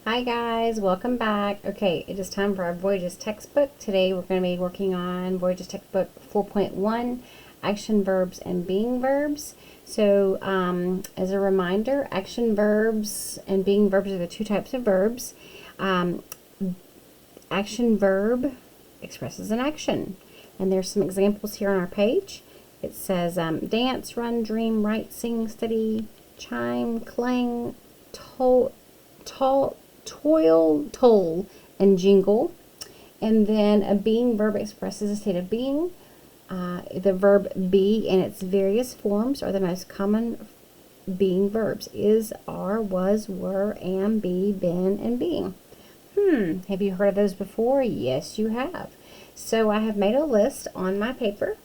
Hi guys, welcome back. Okay, it is time for our Voyages textbook. Today we're going to be working on Voyages textbook 4.1, action verbs and being verbs. So as a reminder, action verbs and being verbs are the two types of verbs. Action verb expresses an action. And there's some examples here on our page. It says dance, run, dream, write, sing, study, chime, clang, toll, toll, and jingle. And then a being verb expresses a state of being. The verb be and its various forms are the most common being verbs. Is, are, was, were, am, be, been, and being. Have you heard of those before? Yes, you have. So I have made a list on my paper,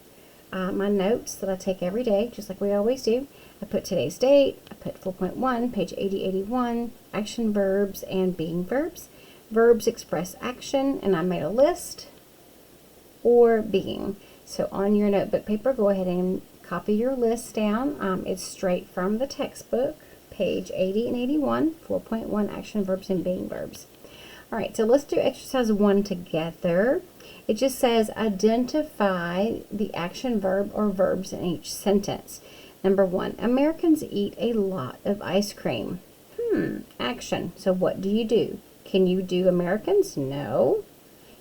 my notes that I take every day, just like we always do. I put today's date, I put 4.1, page 8081, action verbs and being verbs. Verbs express action, and I made a list or being. So on your notebook paper, go ahead and copy your list down. It's straight from the textbook, page 80 and 81, 4.1, action verbs and being verbs. All right, so let's do exercise 1 together. It just says identify the action verb or verbs in each sentence. Number 1, Americans eat a lot of ice cream. Action. So what do you do? Can you do Americans? No.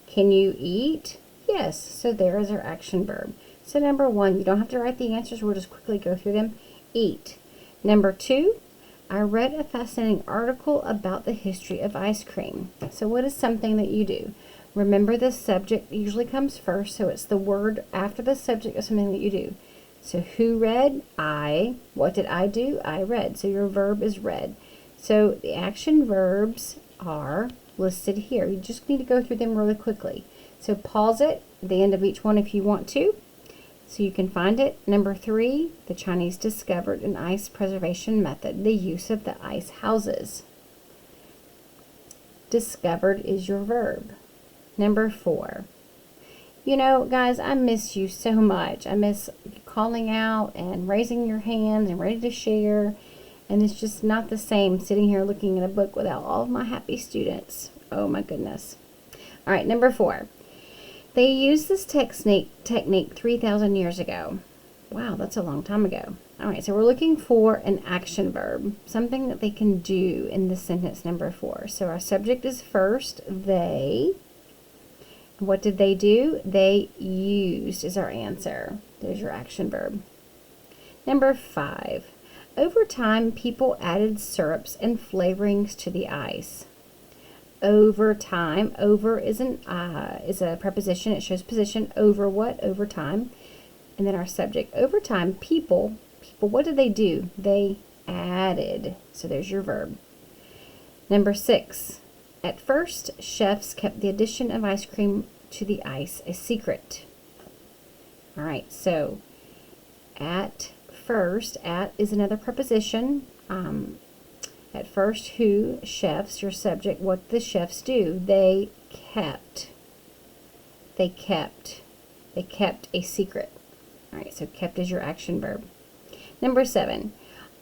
Can you eat? Yes. So there is our action verb. So number 1, you don't have to write the answers. We'll just quickly go through them. Eat. Number 2, I read a fascinating article about the history of ice cream. So what is something that you do? Remember, the subject usually comes first, so it's the word after the subject of something that you do. So who read? I. What did I do? I read. So your verb is read. So the action verbs are listed here. You just need to go through them really quickly. So pause it at the end of each one if you want to, so you can find it. Number 3, the Chinese discovered an ice preservation method, the use of the ice houses. Discovered is your verb. Number 4, you know, guys, I miss you so much. I miss calling out and raising your hands and ready to share. And it's just not the same sitting here looking at a book without all of my happy students. Oh my goodness. All right, number 4. They used this technique 3,000 years ago. Wow, that's a long time ago. All right, so we're looking for an action verb, something that they can do in the sentence number 4. So our subject is first, they. What did they do? They used is our answer. There's your action verb. Number 5. Over time, people added syrups and flavorings to the ice. Over time. Over is a preposition. It shows position. Over what? Over time. And then our subject. Over time, people, what did they do? They added. So there's your verb. Number 6. At first, chefs kept the addition of ice cream to the ice a secret. All right, so at first, at is another preposition. At first, who, chefs, your subject, what did the chefs do? They kept a secret. All right, so kept is your action verb. Number 7,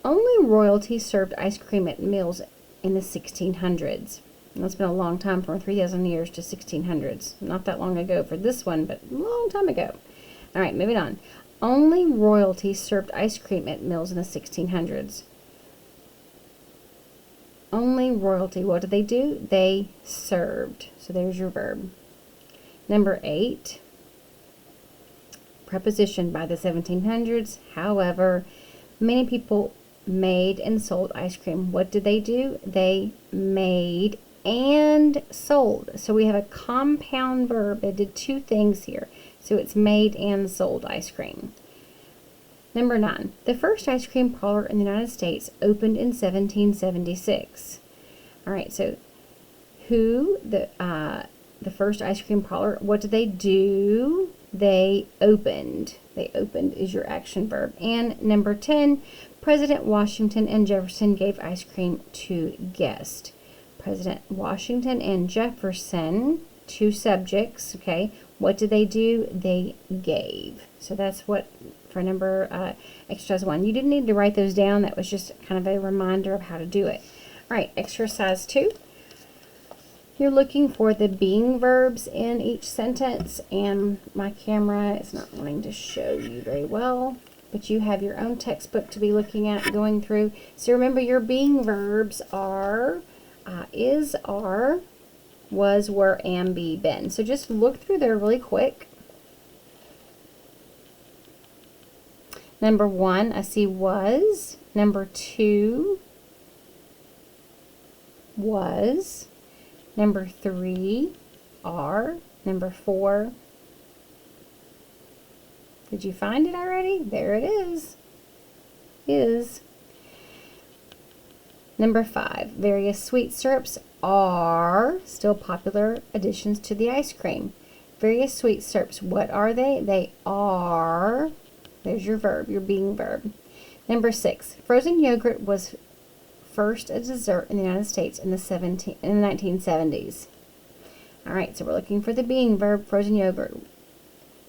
only royalty served ice cream at meals in the 1600s. And that's been a long time, from 3,000 years to 1600s. Not that long ago for this one, but a long time ago. All right, moving on. Only royalty served ice cream at meals in the 1600s. Only royalty. What did they do? They served. So there's your verb. Number 8. Preposition by the 1700s. However, many people made and sold ice cream. What did they do? They made and sold. So we have a compound verb that did two things here. So it's made and sold ice cream. Number 9. The first ice cream parlor in the United States opened in 1776. All right, so who, the first ice cream parlor, what did they do? They opened. They opened is your action verb. And number 10, President Washington and Jefferson gave ice cream to guests. President Washington and Jefferson, two subjects, okay? What did they do? They gave. So that's what for number exercise 1. You didn't need to write those down. That was just kind of a reminder of how to do it. All right, exercise 2. You're looking for the being verbs in each sentence, and my camera is not wanting to show you very well, but you have your own textbook to be looking at, going through. So remember, your being verbs are is, are, was, were, am, be, been. So just look through there really quick. Number 1, I see was. Number 2, was. Number 3, are. Number 4, did you find it already? There it is. Is. Number 5, various sweet syrups are still popular additions to the ice cream. Various sweet syrups, what are they? They are, there's your verb, your being verb. Number 6, frozen yogurt was first a dessert in the United States in the 1970s. All right, so we're looking for the being verb, frozen yogurt.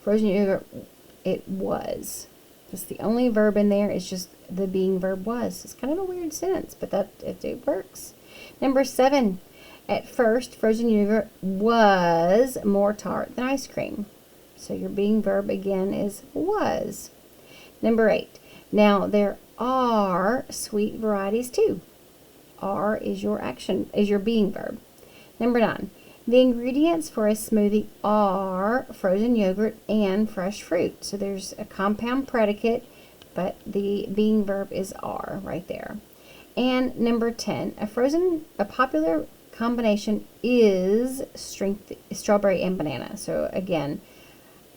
Frozen yogurt, it was. It's the only verb in there. It's just the being verb was. It's kind of a weird sentence, but it works. Number 7, at first, frozen yogurt was more tart than ice cream. So your being verb again is was. Number 8, now there are sweet varieties too. Are is your action, is your being verb. Number 9, the ingredients for a smoothie are frozen yogurt and fresh fruit. So there's a compound predicate, but the being verb is are right there. And number 10, a popular combination is strawberry and banana. So again,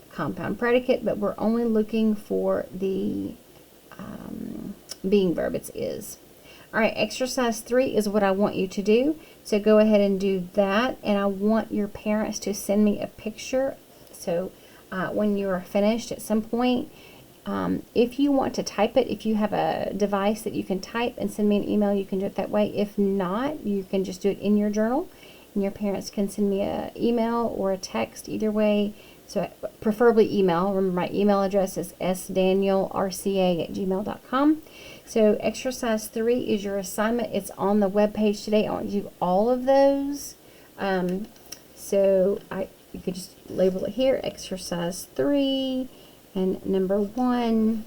compound predicate, but we're only looking for the being verb. It's is. All right, exercise 3 is what I want you to do. So go ahead and do that. And I want your parents to send me a picture. So when you are finished at some point, if you want to type it, if you have a device that you can type and send me an email, you can do it that way. If not, you can just do it in your journal. And your parents can send me an email or a text, either way. So preferably email. Remember, my email address is sdanielrca@gmail.com. So exercise 3 is your assignment. It's on the web page today. I want you to do all of those. You could just label it here, exercise 3. And number 1,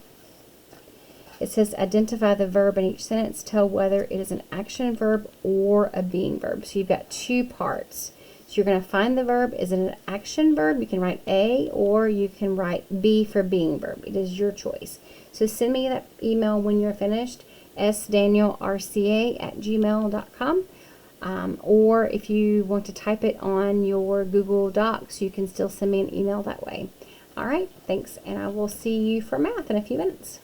it says identify the verb in each sentence. Tell whether it is an action verb or a being verb. So you've got 2 parts. So you're going to find the verb. Is it an action verb? You can write A, or you can write B for being verb. It is your choice. So send me that email when you're finished, sdanielrca@gmail.com. Or if you want to type it on your Google Docs, you can still send me an email that way. All right, thanks, and I will see you for math in a few minutes.